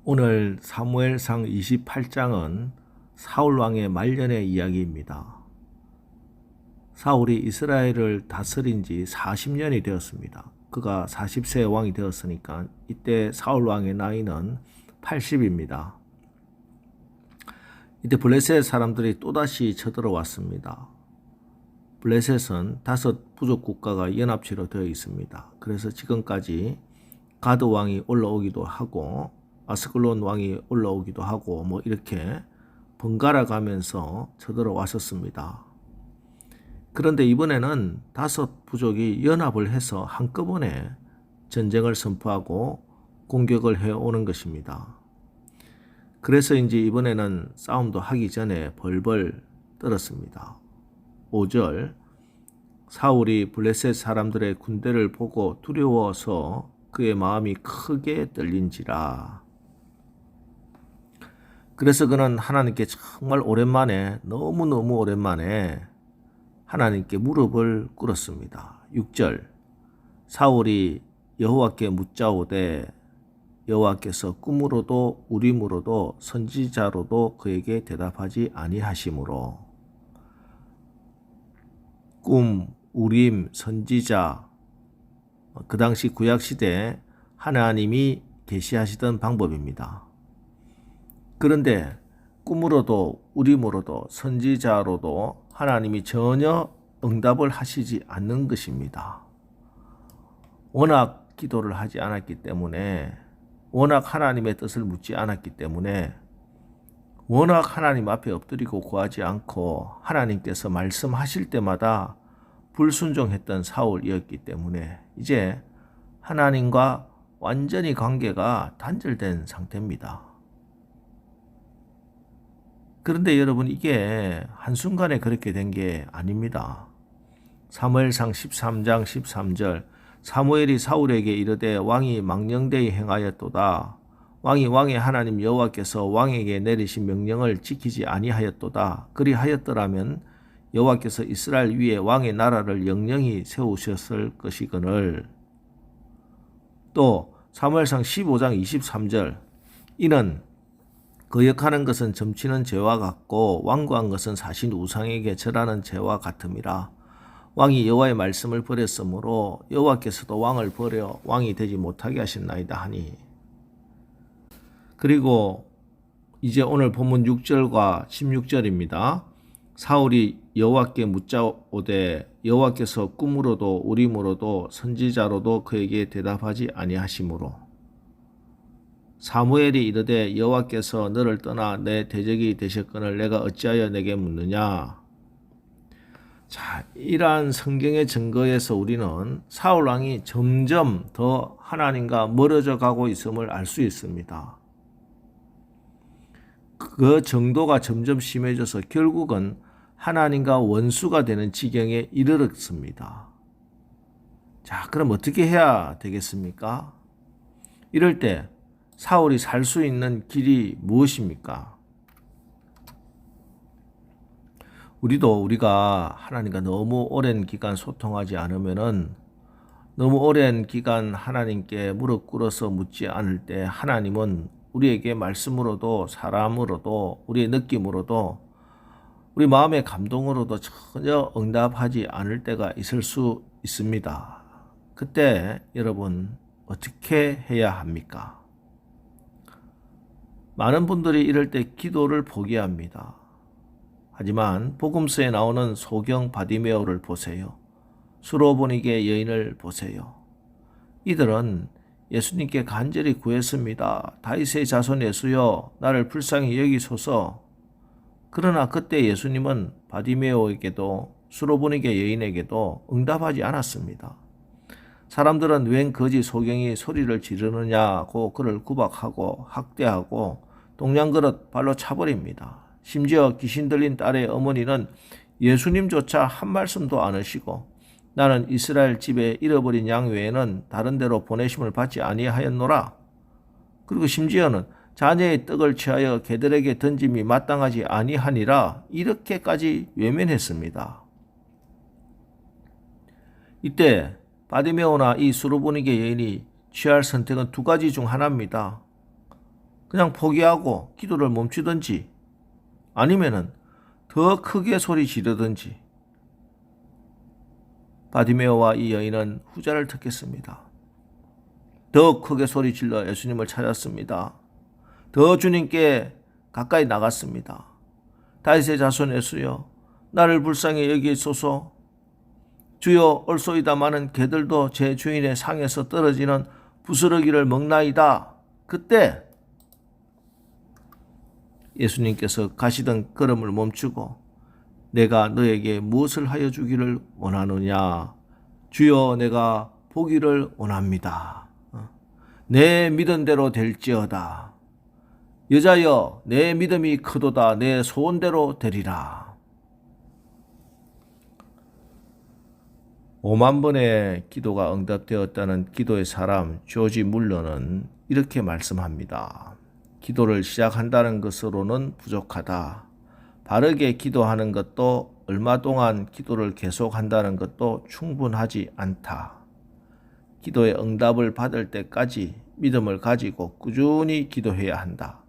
오늘 사무엘상 28장은 사울 왕의 말년의 이야기입니다. 사울이 이스라엘을 다스린 지 40년이 되었습니다. 그가 40세 왕이 되었으니까 이때 사울 왕의 나이는 80입니다. 이때 블레셋 사람들이 또다시 쳐들어왔습니다. 블레셋은 5 부족 국가가 연합체로 되어 있습니다. 그래서 지금까지 가드 왕이 올라오기도 하고 아스글론 왕이 올라오기도 하고 이렇게 번갈아 가면서 쳐들어왔었습니다. 그런데 이번에는 5 부족이 연합을 해서 한꺼번에 전쟁을 선포하고 공격을 해오는 것입니다. 그래서 이번에는 싸움도 하기 전에 벌벌 떨었습니다. 5절 사울이 블레셋 사람들의 군대를 보고 두려워서 그의 마음이 크게 떨린지라. 그래서 그는 하나님께 정말 오랜만에 너무너무 오랜만에 하나님께 무릎을 꿇었습니다. 6절 사울이 여호와께 묻자오되 여호와께서 꿈으로도 우림으로도 선지자로도 그에게 대답하지 아니하시므로. 꿈, 우림, 선지자, 그 당시 구약시대에 하나님이 계시하시던 방법입니다. 그런데 꿈으로도 우림으로도 선지자로도 하나님이 전혀 응답을 하시지 않는 것입니다. 워낙 기도를 하지 않았기 때문에, 워낙 하나님의 뜻을 묻지 않았기 때문에, 워낙 하나님 앞에 엎드리고 구하지 않고 하나님께서 말씀하실 때마다 불순종했던 사울이었기 때문에 이제 하나님과 완전히 관계가 단절된 상태입니다. 그런데 여러분, 이게 한순간에 그렇게 된 게 아닙니다. 사무엘상 13장 13절 사무엘이 사울에게 이르되 왕이 망령되이 행하였도다. 왕이 왕의 하나님 여호와께서 왕에게 내리신 명령을 지키지 아니하였도다. 그리하였더라면 여호와께서 이스라엘 위에 왕의 나라를 영영히 세우셨을 것이거늘. 또 사무엘상 15장 23절 이는 거역하는 것은 점치는 죄와 같고 완고한 것은 사신 우상에게 절하는 죄와 같음이라. 왕이 여호와의 말씀을 버렸으므로 여호와께서도 왕을 버려 왕이 되지 못하게 하셨나이다 하니. 그리고 이제 오늘 본문 6절과 16절입니다. 사울이 여호와께 묻자오되 여호와께서 꿈으로도 우림으로도 선지자로도 그에게 대답하지 아니하시므로. 사무엘이 이르되 여호와께서 너를 떠나 내 대적이 되셨거늘 내가 어찌하여 내게 묻느냐. 자, 이러한 성경의 증거에서 우리는 사울 왕이 점점 더 하나님과 멀어져 가고 있음을 알 수 있습니다. 그 정도가 점점 심해져서 결국은 하나님과 원수가 되는 지경에 이르렀습니다. 자, 그럼 어떻게 해야 되겠습니까? 이럴 때 사울이 살 수 있는 길이 무엇입니까? 우리가 하나님과 너무 오랜 기간 소통하지 않으면은, 너무 오랜 기간 하나님께 무릎 꿇어서 묻지 않을 때 하나님은 우리에게 말씀으로도 사람으로도 우리의 느낌으로도 우리 마음의 감동으로도 전혀 응답하지 않을 때가 있을 수 있습니다. 그때 여러분 어떻게 해야 합니까? 많은 분들이 이럴 때 기도를 포기합니다. 하지만 복음서에 나오는 소경 바디메오를 보세요. 수로보니게 여인을 보세요. 이들은 예수님께 간절히 구했습니다. 다윗의 자손 예수여 나를 불쌍히 여기소서. 그러나 그때 예수님은 바디메오에게도 수로보니게 여인에게도 응답하지 않았습니다. 사람들은 웬 거지 소경이 소리를 지르느냐고 그를 구박하고 학대하고 동냥그릇 발로 차버립니다. 심지어 귀신 들린 딸의 어머니는 예수님조차 한 말씀도 안 하시고 나는 이스라엘 집에 잃어버린 양 외에는 다른 데로 보내심을 받지 아니하였노라. 그리고 심지어는 자녀의 떡을 취하여 개들에게 던짐이 마땅하지 아니하니라 이렇게까지 외면했습니다. 이때 바디메오나 이 수로보니게 여인이 취할 선택은 2가지 중 하나입니다. 그냥 포기하고 기도를 멈추든지 아니면은 더 크게 소리 지르든지. 바디메오와 이 여인은 후자를 택했습니다. 더 크게 소리 질러 예수님을 찾았습니다. 더 주님께 가까이 나갔습니다. 다윗의 자손 예수여, 나를 불쌍히 여기소서. 주여, 올소이다마는 개들도 제 주인의 상에서 떨어지는 부스러기를 먹나이다. 그때 예수님께서 가시던 걸음을 멈추고 내가 너에게 무엇을 하여 주기를 원하느냐. 주여, 내가 보기를 원합니다. 내 믿은 대로 될지어다. 여자여, 내 믿음이 크도다. 내 소원대로 되리라. 5만 번의 기도가 응답되었다는 기도의 사람 조지 물러는 이렇게 말씀합니다. 기도를 시작한다는 것으로는 부족하다. 바르게 기도하는 것도 얼마 동안 기도를 계속한다는 것도 충분하지 않다. 기도의 응답을 받을 때까지 믿음을 가지고 꾸준히 기도해야 한다.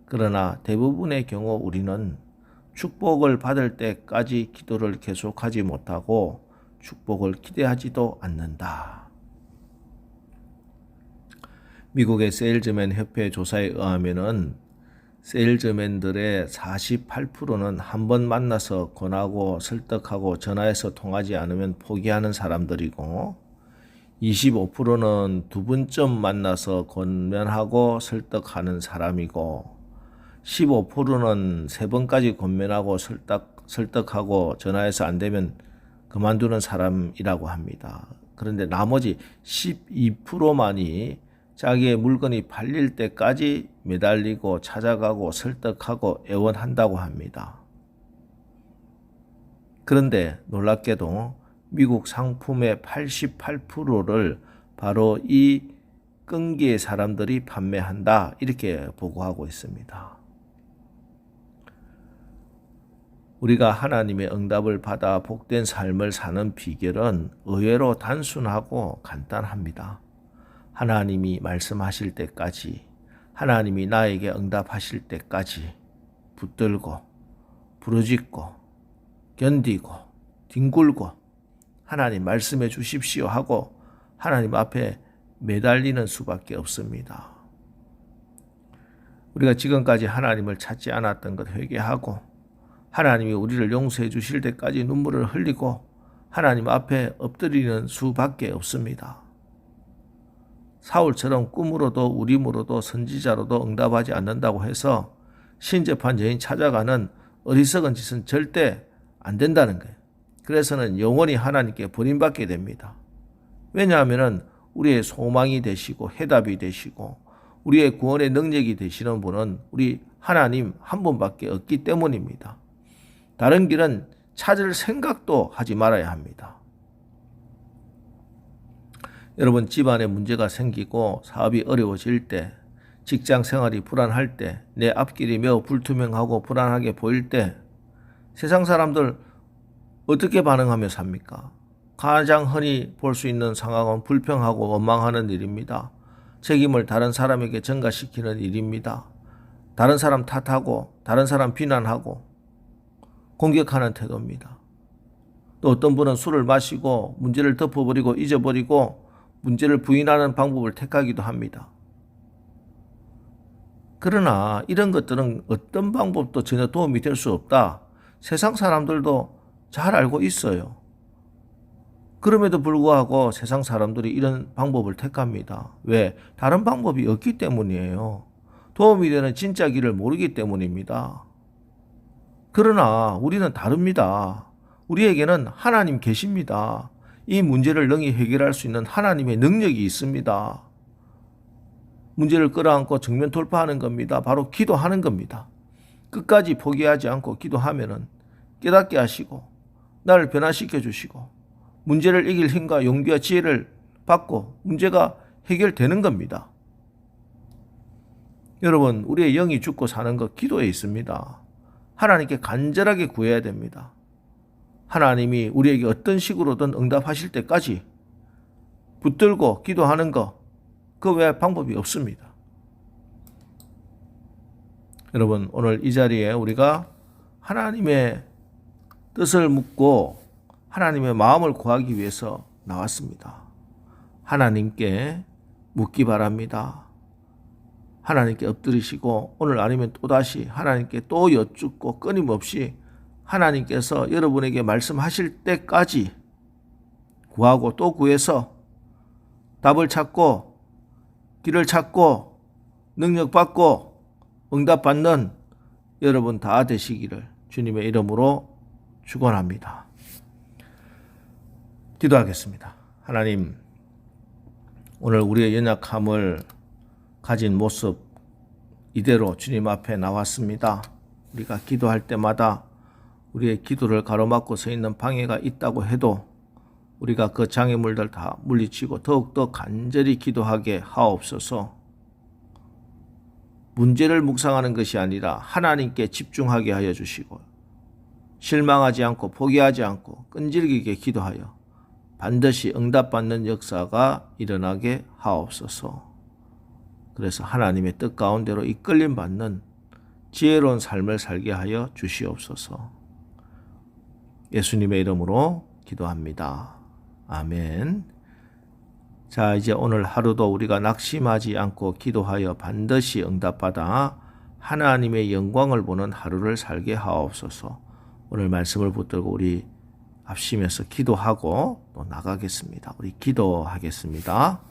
그러나 대부분의 경우 우리는 축복을 받을 때까지 기도를 계속하지 못하고 축복을 기대하지도 않는다. 미국의 세일즈맨 협회 조사에 의하면은 세일즈맨들의 48%는 한 번 만나서 권하고 설득하고 전화해서 통하지 않으면 포기하는 사람들이고 25%는 2번쯤 만나서 권면하고 설득하는 사람이고 15%는 3번까지 권면하고 설득하고 전화해서 안 되면 그만두는 사람이라고 합니다. 그런데 나머지 12%만이 자기의 물건이 팔릴 때까지 매달리고 찾아가고 설득하고 애원한다고 합니다. 그런데 놀랍게도 미국 상품의 88%를 바로 이 끈기의 사람들이 판매한다, 이렇게 보고하고 있습니다. 우리가 하나님의 응답을 받아 복된 삶을 사는 비결은 의외로 단순하고 간단합니다. 하나님이 말씀하실 때까지, 하나님이 나에게 응답하실 때까지 붙들고 부르짖고 견디고 뒹굴고 하나님 말씀해 주십시오 하고 하나님 앞에 매달리는 수밖에 없습니다. 우리가 지금까지 하나님을 찾지 않았던 것 회개하고 하나님이 우리를 용서해 주실 때까지 눈물을 흘리고 하나님 앞에 엎드리는 수밖에 없습니다. 사울처럼 꿈으로도 우림으로도 선지자로도 응답하지 않는다고 해서 신접한 여인 찾아가는 어리석은 짓은 절대 안 된다는 거예요. 그래서는 영원히 하나님께 버림받게 됩니다. 왜냐하면 우리의 소망이 되시고 해답이 되시고 우리의 구원의 능력이 되시는 분은 우리 하나님 한 분밖에 없기 때문입니다. 다른 길은 찾을 생각도 하지 말아야 합니다. 여러분, 집안에 문제가 생기고 사업이 어려워질 때, 직장 생활이 불안할 때, 내 앞길이 매우 불투명하고 불안하게 보일 때 세상 사람들 어떻게 반응하며 삽니까? 가장 흔히 볼 수 있는 상황은 불평하고 원망하는 일입니다. 책임을 다른 사람에게 전가시키는 일입니다. 다른 사람 탓하고 다른 사람 비난하고 공격하는 태도입니다. 또 어떤 분은 술을 마시고 문제를 덮어버리고 잊어버리고 문제를 부인하는 방법을 택하기도 합니다. 그러나 이런 것들은 어떤 방법도 전혀 도움이 될 수 없다. 세상 사람들도 잘 알고 있어요. 그럼에도 불구하고 세상 사람들이 이런 방법을 택합니다. 왜? 다른 방법이 없기 때문이에요. 도움이 되는 진짜 길을 모르기 때문입니다. 그러나 우리는 다릅니다. 우리에게는 하나님 계십니다. 이 문제를 능히 해결할 수 있는 하나님의 능력이 있습니다. 문제를 끌어안고 정면 돌파하는 겁니다. 바로 기도하는 겁니다. 끝까지 포기하지 않고 기도하면은 깨닫게 하시고 나를 변화시켜 주시고 문제를 이길 힘과 용기와 지혜를 받고 문제가 해결되는 겁니다. 여러분, 우리의 영이 죽고 사는 것 기도에 있습니다. 하나님께 간절하게 구해야 됩니다. 하나님이 우리에게 어떤 식으로든 응답하실 때까지 붙들고 기도하는 것, 그 외에 방법이 없습니다. 여러분, 오늘 이 자리에 우리가 하나님의 뜻을 묻고 하나님의 마음을 구하기 위해서 나왔습니다. 하나님께 묻기 바랍니다. 하나님께 엎드리시고 오늘 아니면 또다시 하나님께 또 여쭙고 끊임없이 하나님께서 여러분에게 말씀하실 때까지 구하고 또 구해서 답을 찾고 길을 찾고 능력받고 응답받는 여러분 다 되시기를 주님의 이름으로 축원합니다. 기도하겠습니다. 하나님, 오늘 우리의 연약함을 가진 모습 이대로 주님 앞에 나왔습니다. 우리가 기도할 때마다 우리의 기도를 가로막고 서 있는 방해가 있다고 해도 우리가 그 장애물들 다 물리치고 더욱더 간절히 기도하게 하옵소서. 문제를 묵상하는 것이 아니라 하나님께 집중하게 하여 주시고 실망하지 않고 포기하지 않고 끈질기게 기도하여 반드시 응답받는 역사가 일어나게 하옵소서. 그래서 하나님의 뜻 가운데로 이끌림 받는 지혜로운 삶을 살게 하여 주시옵소서. 예수님의 이름으로 기도합니다. 아멘. 자, 이제 오늘 하루도 우리가 낙심하지 않고 기도하여 반드시 응답받아 하나님의 영광을 보는 하루를 살게 하옵소서. 오늘 말씀을 붙들고 우리 앞심에서 기도하고 또 나가겠습니다. 우리 기도하겠습니다.